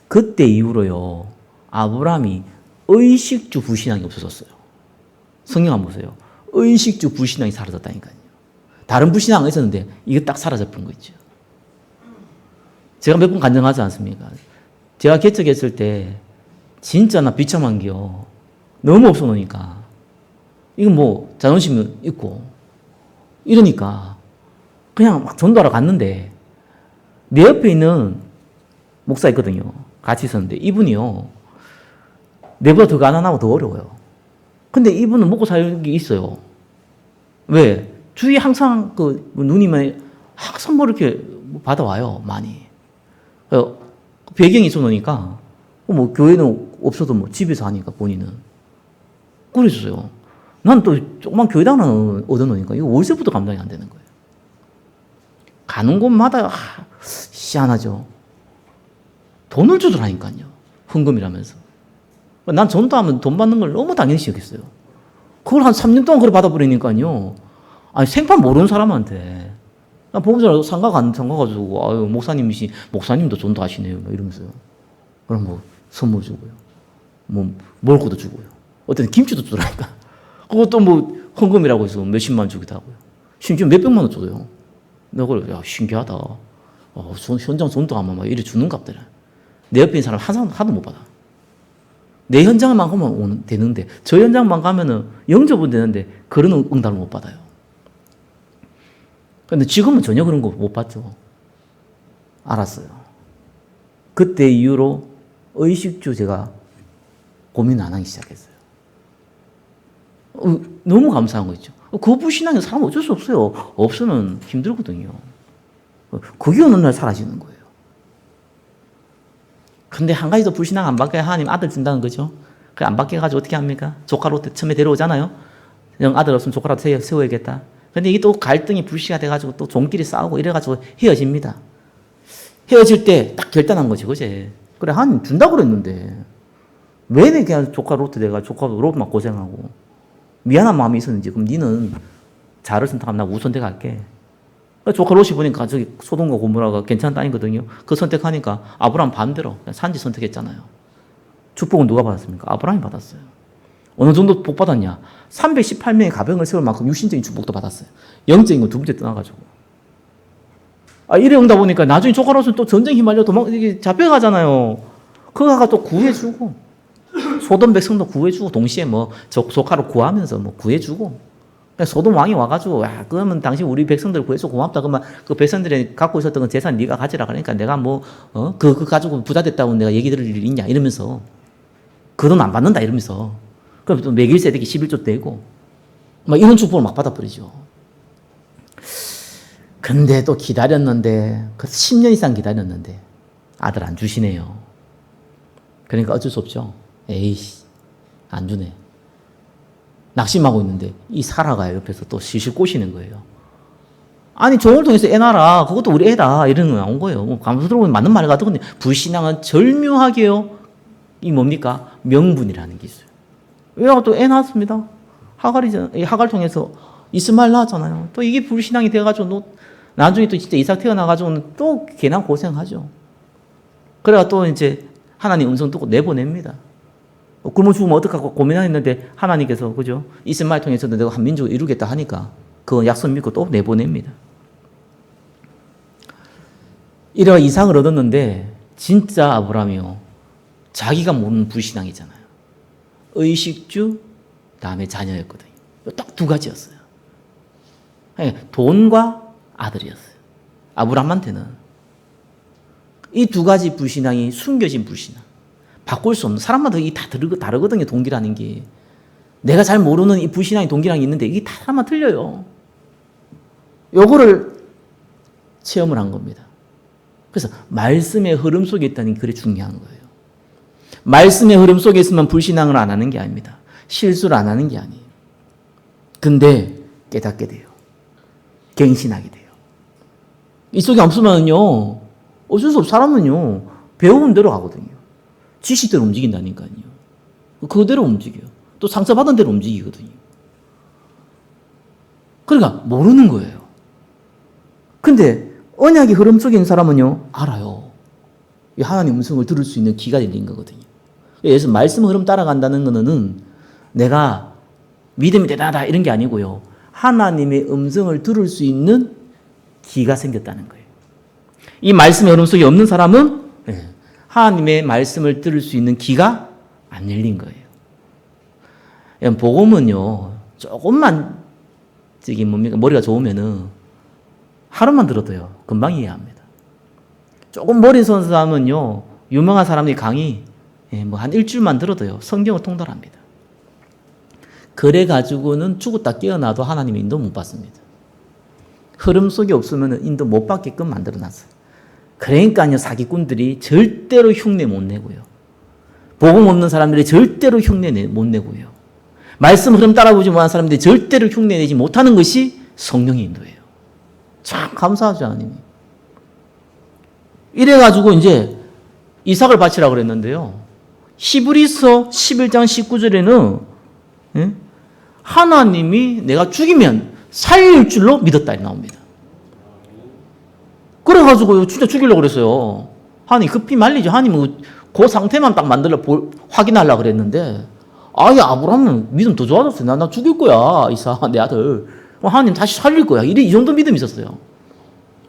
S1: 그때 이후로요 아브라함이 의식주 불신앙이 없어졌어요. 성경 한번 보세요. 의식주 불신앙이 사라졌다니까요. 다른 불신앙은 있었는데 이거 딱 사라져버린 거 있죠. 제가 몇 번 간증하지 않습니까? 제가 개척했을 때 진짜 나 비참한 게요. 너무 없어 놓으니까 이건 뭐 자존심이 있고 이러니까 그냥 막 전도하러 갔는데 내 옆에 있는 목사 있거든요. 같이 있었는데 이분이요. 내보다 더 가난하고 더 어려워요. 근데 이분은 먹고 사는 게 있어요. 왜? 주위에 항상 그 누님은 항상 뭐 이렇게 받아와요. 많이. 배경이 있어 놓으니까 뭐 교회는 없어도 뭐 집에서 하니까 본인은. 그랬어요. 난 또 조그만 교회당 하나 얻어놓으니까 이거 월세부터 감당이 안 되는 거예요. 가는 곳마다 희한하죠. 돈을 주더라니까요. 헌금이라면서. 난 전도하면 돈 받는 걸 너무 당연시 여겼어요. 그걸 한 3년 동안 그래 받아버리니까요. 생판 모르는 사람한테. 보험사로 상가가지고, 목사님도 전도하시네요. 뭐 이러면서요. 그럼 뭐 선물 주고요. 뭐 먹을 것도 주고요. 어떤 김치도 주더라니까. 그것도 뭐 헌금이라고 해서 몇십만 원 주기도 하고요. 심지어 몇백만 원 줘요. 내가 그래, 야, 신기하다. 현장 전도하면 막 이래 주는 값더라. 내 옆에 있는 사람 한 사람 하도 못 받아. 내 현장만 가면 되는데, 저 현장만 가면은 영접은 되는데, 그런 응답을 못 받아요. 근데 지금은 전혀 그런 거 못 받죠. 알았어요. 그때 이후로 의식주 제가 고민 안 하기 시작했어요. 너무 감사한 거 있죠. 그 불신앙이 사람 어쩔 수 없어요. 없으면 힘들거든요. 그게 어느 날 사라지는 거예요. 근데 한 가지 더 불신앙 안 받게 하나님 아들 준다는 거죠. 그 안 받게 가지고 어떻게 합니까? 조카로 처음에 데려오잖아요. 아들 없으면 조카라도 세워야겠다. 근데 이게 또 갈등이 불씨가 돼가지고 또 종끼리 싸우고 이래가지고 헤어집니다. 헤어질 때 딱 결단한 거지, 그제? 그래, 하나님 준다고 그랬는데. 왜 내 그냥 조카 로트 내가 조카 로트만 고생하고. 미안한 마음이 있었는지, 그럼 니는 자를 선택하면 나 우선택 할게. 조카 롯이 보니까 저기 소돔과 고모라가 괜찮다니거든요. 그 선택하니까 아브라함 반대로 산지 선택했잖아요. 축복은 누가 받았습니까? 아브라함이 받았어요. 어느 정도 복 받았냐? 318명의 가병을 세울 만큼 육신적인 축복도 받았어요. 영적인 건 두 번째 떠나가지고. 이래 응다 보니까 나중에 조카 롯은 또 전쟁 휘말려 잡혀가잖아요. 그거가 또 구해주고, 소돔 백성도 구해주고, 동시에 뭐 조카로 구하면서 뭐 구해주고, 소돔 왕이 와가지고, 야, 그러면 당신 우리 백성들 구해서 고맙다. 그러면 그 백성들이 갖고 있었던 그 재산 네가 가지라. 그러니까 내가 뭐, 그거 가지고 부자 됐다고 내가 얘기 들을 일이 있냐. 이러면서. 그 돈 안 받는다. 이러면서. 그럼 또 매길세대기 11조 떼고, 막 이런 축복을 막 받아버리죠. 근데 또 기다렸는데, 10년 이상 기다렸는데, 아들 안 주시네요. 그러니까 어쩔 수 없죠. 에이씨, 안 주네. 낙심하고 있는데 이 사라가 옆에서 또 실실 꼬시는 거예요. 아니 종을 통해서 애 낳아라. 그것도 우리 애다. 이런 거 나온 거예요. 감수들어보면 맞는 말 같거든요. 불신앙은 절묘하게요. 이 뭡니까? 명분이라는 게 있어요. 왜요? 또 애 낳았습니다. 하갈 통해서 이스마엘 낳았잖아요. 또 이게 불신앙이 돼가지고 나중에 또 진짜 이삭 태어나가지고는 또 괜한 고생하죠. 그래가 또 이제 하나님 음성 듣고 내보냅니다. 굶어 죽으면 어떡하고 고민했는데 하나님께서 그죠? 이스마엘 통해서도 내가 한 민족을 이루겠다 하니까 그 약속 믿고 또 내보냅니다. 이런 이상을 얻었는데 진짜 아브라함이요. 자기가 모르는 불신앙이잖아요. 의식주, 다음에 자녀였거든요. 딱 두 가지였어요. 돈과 아들이었어요. 아브라함한테는 이 두 가지 불신앙이 숨겨진 불신앙. 바꿀 수 없는, 사람마다 이게 다 다르거든요. 동기라는 게. 내가 잘 모르는 이 불신앙의 동기라는 게 있는데 이게 다 사람마다 틀려요. 요거를 체험을 한 겁니다. 그래서 말씀의 흐름 속에 있다는 게 그래 중요한 거예요. 말씀의 흐름 속에 있으면 불신앙을 안 하는 게 아닙니다. 실수를 안 하는 게 아니에요. 근데 깨닫게 돼요. 갱신하게 돼요. 이 속에 없으면요, 어쩔 수 없어. 사람은요, 배운 대로 가거든요. 지식대로 움직인다니까요. 그대로 움직여요. 또 상처받은 대로 움직이거든요. 그러니까 모르는 거예요. 근데 언약의 흐름 속에 있는 사람은요, 알아요. 하나님 음성을 들을 수 있는 귀가 열린 거거든요. 그래서 말씀 흐름 따라간다는 거는 내가 믿음이 대단하다 이런 게 아니고요. 하나님의 음성을 들을 수 있는 귀가 생겼다는 거예요. 이 말씀의 흐름 속에 없는 사람은 하나님의 말씀을 들을 수 있는 귀가 안 열린 거예요. 복음은요, 조금만 저기 뭡니까 머리가 좋으면은 하루만 들어도요 금방 이해합니다. 조금 머리 선 사람은요 유명한 사람이 강의 뭐 한 일주일만 들어도요 성경을 통달합니다. 그래 가지고는 죽었다 깨어나도 하나님의 인도 못 받습니다. 흐름 속에 없으면 인도 못 받게끔 만들어놨어요. 그러니까요 사기꾼들이 절대로 흉내 못 내고요. 복음 없는 사람들이 절대로 흉내 못 내고요. 말씀 흐름 따라보지 못하는 사람들이 절대로 흉내 내지 못하는 것이 성령의 인도예요. 참 감사하죠, 하나님이. 이래가지고 이제 이삭을 바치라고 그랬는데요. 히브리서 11장 19절에는 하나님이 내가 죽이면 살릴 줄로 믿었다 이 나옵니다. 그래가지고 진짜 죽이려고 그랬어요. 하나님 급히 말리죠. 하나님은 그 상태만 딱 만들어 확인하려고 그랬는데 아예 아브라함은 믿음 더 좋아졌어요. 나 죽일 거야 이삭 내 아들. 하나님 다시 살릴 거야. 이 정도 믿음이 있었어요.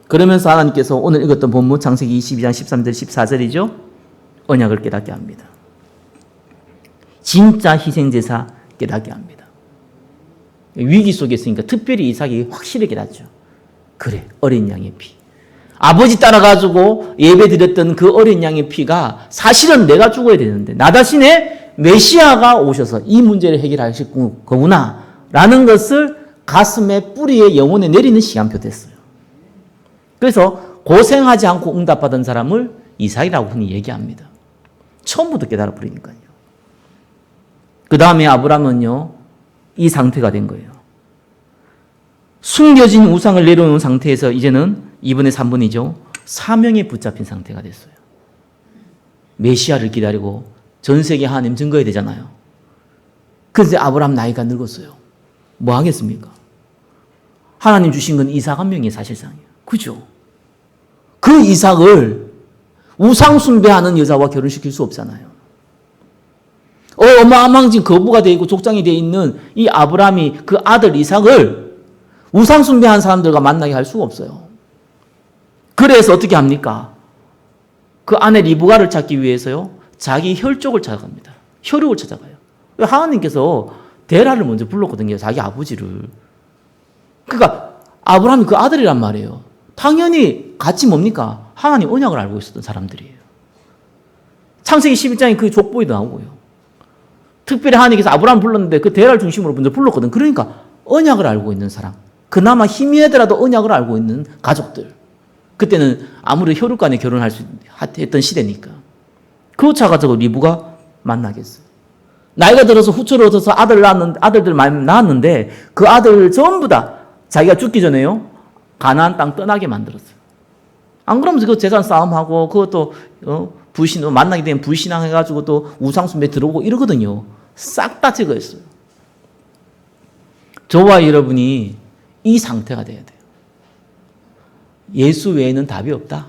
S1: 그러면서 하나님께서 오늘 읽었던 본문 창세기 22장 13절 14절이죠. 언약을 깨닫게 합니다. 진짜 희생제사 깨닫게 합니다. 위기 속에 있으니까 특별히 이삭이 확실히 깨닫죠. 그래 어린 양의 피. 아버지 따라가지고 예배 드렸던 그 어린 양의 피가 사실은 내가 죽어야 되는데 나 대신에 메시아가 오셔서 이 문제를 해결하실 거구나 라는 것을 가슴에 뿌리에 영혼에 내리는 시간표 됐어요. 그래서 고생하지 않고 응답받은 사람을 이삭이라고 흔히 얘기합니다. 처음부터 깨달아버리니까요. 그 다음에 아브라함은요 이 상태가 된 거예요. 숨겨진 우상을 내려놓은 상태에서 이제는 2분의 3분이죠. 사명에 붙잡힌 상태가 됐어요. 메시아를 기다리고 전 세계 하나님 증거해야 되잖아요. 그런데 아브라함 나이가 늙었어요. 뭐 하겠습니까? 하나님 주신 건 이삭 한 명이 사실상이에요. 그죠? 그 이삭을 우상 숭배하는 여자와 결혼시킬 수 없잖아요. 어마어마한 지금 거부가 되어 있고 족장이 되어 있는 이 아브라함이 그 아들 이삭을 우상 숭배하는 사람들과 만나게 할 수가 없어요. 그래서 어떻게 합니까? 그 아내 리브가를 찾기 위해서요. 자기 혈족을 찾아갑니다. 혈육을 찾아가요. 하나님께서 데라를 먼저 불렀거든요. 자기 아버지를. 그러니까 아브라함이 그 아들이란 말이에요. 당연히 같이 뭡니까? 하나님 언약을 알고 있었던 사람들이에요. 창세기 11장에 그 족보에도 나오고요. 특별히 하나님께서 아브라함 불렀는데 그 데라를 중심으로 먼저 불렀거든. 그러니까 언약을 알고 있는 사람. 그나마 힘이 되더라도 언약을 알고 있는 가족들. 그때는 아무리 혈육 간에 결혼할 수 했던 시대니까. 그거 차가지고 리브가 만나겠어요. 나이가 들어서 후처를 얻어서 아들들 많이 낳았는데 그 아들 전부 다 자기가 죽기 전에요. 가나안 땅 떠나게 만들었어요. 안 그러면 그 재산 싸움하고 그것도 만나게 되면 불신앙해가지고 또 우상숭배 들어오고 이러거든요. 싹 다 제거했어요. 저와 여러분이 이 상태가 돼야 돼요. 예수 외에는 답이 없다.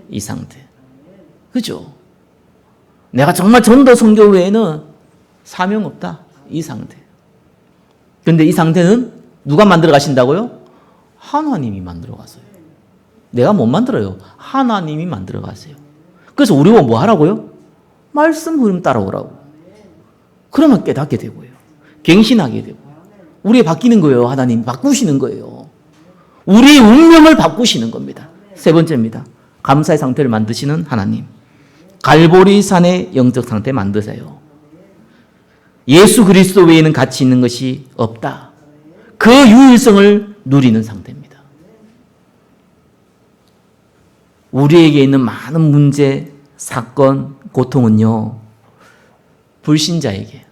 S1: 이 상태. 그죠? 내가 정말 전도 선교 외에는 사명 없다. 이 상태. 근데 이 상태는 누가 만들어 가신다고요? 하나님이 만들어 가세요. 내가 못 만들어요. 하나님이 만들어 가세요. 그래서 우리가 뭐 하라고요? 말씀 흐름 따라오라고. 그러면 깨닫게 되고요. 갱신하게 되고요. 우리가 바뀌는 거예요. 하나님 바꾸시는 거예요. 우리의 운명을 바꾸시는 겁니다. 세 번째입니다. 감사의 상태를 만드시는 하나님. 갈보리 산의 영적 상태 만드세요. 예수 그리스도 외에는 가치 있는 것이 없다. 그 유일성을 누리는 상태입니다. 우리에게 있는 많은 문제, 사건, 고통은요, 불신자에게,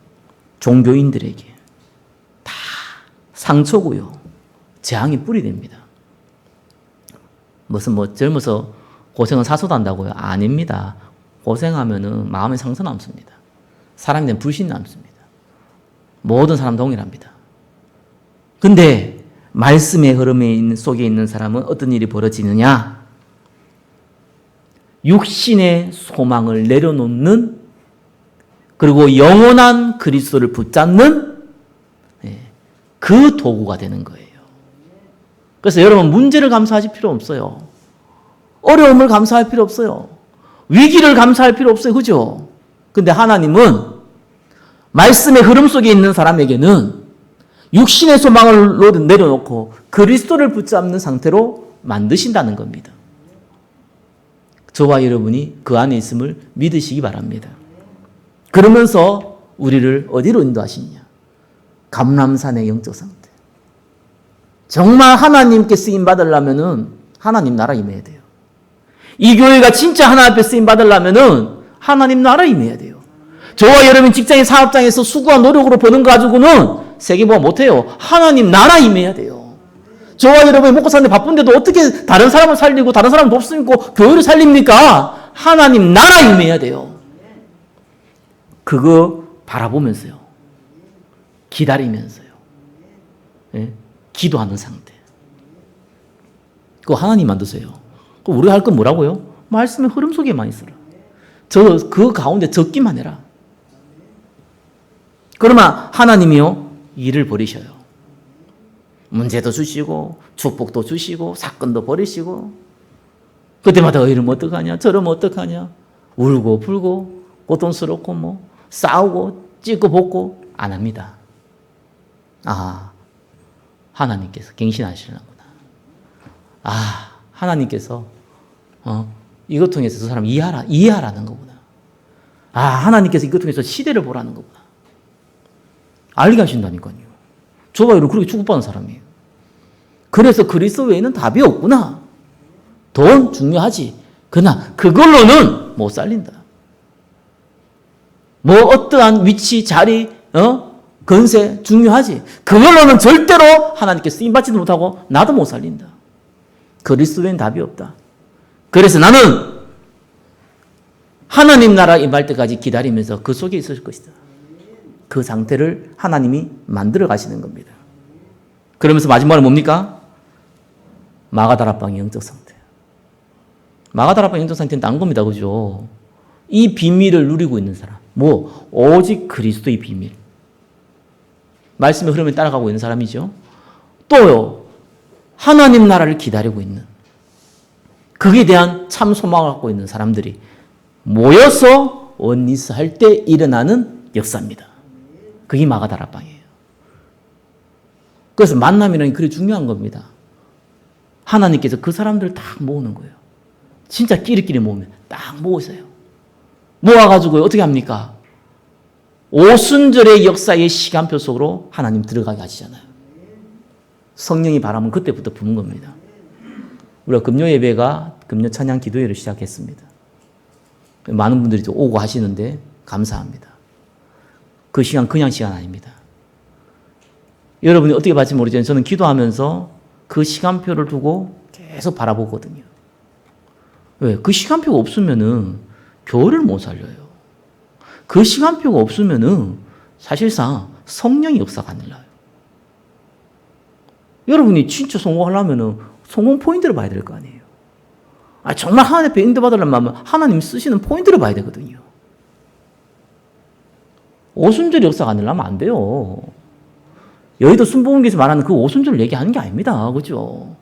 S1: 종교인들에게 다 상처고요, 재앙이 뿌리 됩니다. 무슨 젊어서 고생은 사서도 한다고요? 아닙니다. 고생하면은 마음에 상처 남습니다. 사람에 대한 불신이 남습니다. 모든 사람 동일합니다. 근데 말씀의 흐름에 속에 있는 사람은 어떤 일이 벌어지느냐? 육신의 소망을 내려놓는, 그리고 영원한 그리스도를 붙잡는 그 도구가 되는 거예요. 그래서 여러분, 문제를 감수하실 필요 없어요. 어려움을 감수할 필요 없어요. 위기를 감수할 필요 없어요. 그죠? 근데 하나님은 말씀의 흐름 속에 있는 사람에게는 육신의 소망을 내려놓고 그리스도를 붙잡는 상태로 만드신다는 겁니다. 저와 여러분이 그 안에 있음을 믿으시기 바랍니다. 그러면서 우리를 어디로 인도하시느냐? 감람산의 영적 상태. 정말 하나님께 쓰임 받으려면은 하나님 나라 임해야 돼요. 이 교회가 진짜 하나님 앞에 쓰임 받으려면은 하나님 나라 임해야 돼요. 저와 여러분 직장의 사업장에서 수고와 노력으로 버는 거 가지고는 세계보험 못해요. 하나님 나라 임해야 돼요. 저와 여러분이 먹고 사는데 바쁜데도 어떻게 다른 사람을 살리고 다른 사람을 돕습니까? 교회를 살립니까? 하나님 나라 임해야 돼요. 그거 바라보면서요. 기다리면서요. 예? 기도하는 상태. 그거 하나님 만드세요. 그럼 우리가 할 건 뭐라고요? 말씀의 흐름 속에만 있어라. 그 가운데 적기만 해라. 그러면 하나님이요, 일을 벌이셔요. 문제도 주시고, 축복도 주시고, 사건도 벌이시고, 그때마다 이러면 어떡하냐, 저러면 어떡하냐, 울고 불고, 고통스럽고, 싸우고, 찢고 볶고, 안 합니다. 아, 하나님께서 갱신하시려구나. 아, 하나님께서, 이것 통해서 저 사람 이해하라는 거구나. 아, 하나님께서 이것 통해서 시대를 보라는 거구나. 알게 하신다니까요. 저가 여러분 그렇게 축복받은 사람이에요. 그래서 그리스도 외에는 답이 없구나. 돈 중요하지. 그러나 그걸로는 못 살린다. 어떠한 위치, 자리, 건세 중요하지. 그걸로는 절대로 하나님께 쓰임받지도 못하고 나도 못 살린다. 그리스도 외에는 답이 없다. 그래서 나는 하나님 나라 임할 때까지 기다리면서 그 속에 있을 것이다. 그 상태를 하나님이 만들어 가시는 겁니다. 그러면서 마지막으로 뭡니까? 마가다락방의 영적 상태. 마가다락방의 영적 상태는 딴 겁니다. 그죠? 이 비밀을 누리고 있는 사람. 오직 그리스도의 비밀. 말씀의 흐름에 따라가고 있는 사람이죠. 또요, 하나님 나라를 기다리고 있는, 거기에 대한 참 소망을 갖고 있는 사람들이 모여서 원리스 할 때 일어나는 역사입니다. 그게 마가다락방이에요. 그래서 만남이라는 게 그게 중요한 겁니다. 하나님께서 그 사람들을 딱 모으는 거예요. 진짜 끼리끼리 모으면 딱 모으세요. 모아가지고 어떻게 합니까? 오순절의 역사의 시간표 속으로 하나님 들어가게 하시잖아요. 성령이 바람은 그때부터 부는 겁니다. 우리가 금요 예배가 금요 찬양 기도회를 시작했습니다. 많은 분들이 오고 하시는데 감사합니다. 그 시간 그냥 시간 아닙니다. 여러분이 어떻게 받을지 모르지만 저는 기도하면서 그 시간표를 두고 계속 바라보거든요. 왜? 그 시간표가 없으면은 교회를 못 살려요. 그 시간표가 없으면은 사실상 성령의 역사가 안 일어나요. 여러분이 진짜 성공하려면은 성공 포인트를 봐야 될 거 아니에요. 정말 하나님 앞에 인도받으려면 하나님 쓰시는 포인트를 봐야 되거든요. 오순절 역사가 아니라면 안 돼요. 여의도 순복음교에서 말하는 그 오순절을 얘기하는 게 아닙니다. 그죠?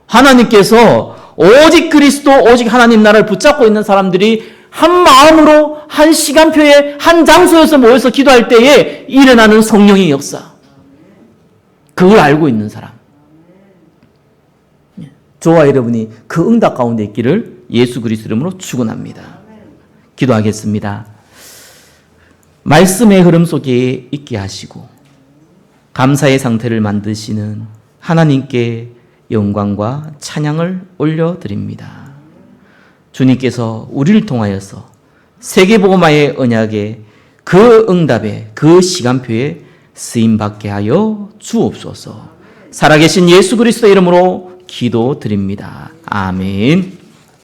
S1: 하나님께서 오직 그리스도, 오직 하나님 나라를 붙잡고 있는 사람들이 한 마음으로 한 시간표에 한 장소에서 모여서 기도할 때에 일어나는 성령의 역사. 그걸 알고 있는 사람. 저와 여러분이 그 응답 가운데 있기를 예수 그리스도 이름으로 축원합니다. 기도하겠습니다. 말씀의 흐름 속에 있게 하시고 감사의 상태를 만드시는 하나님께 영광과 찬양을 올려드립니다. 주님께서 우리를 통하여서 세계복음화의 언약에 그 응답에 그 시간표에 쓰임받게 하여 주옵소서. 살아계신 예수 그리스도 이름으로 기도드립니다. 아멘.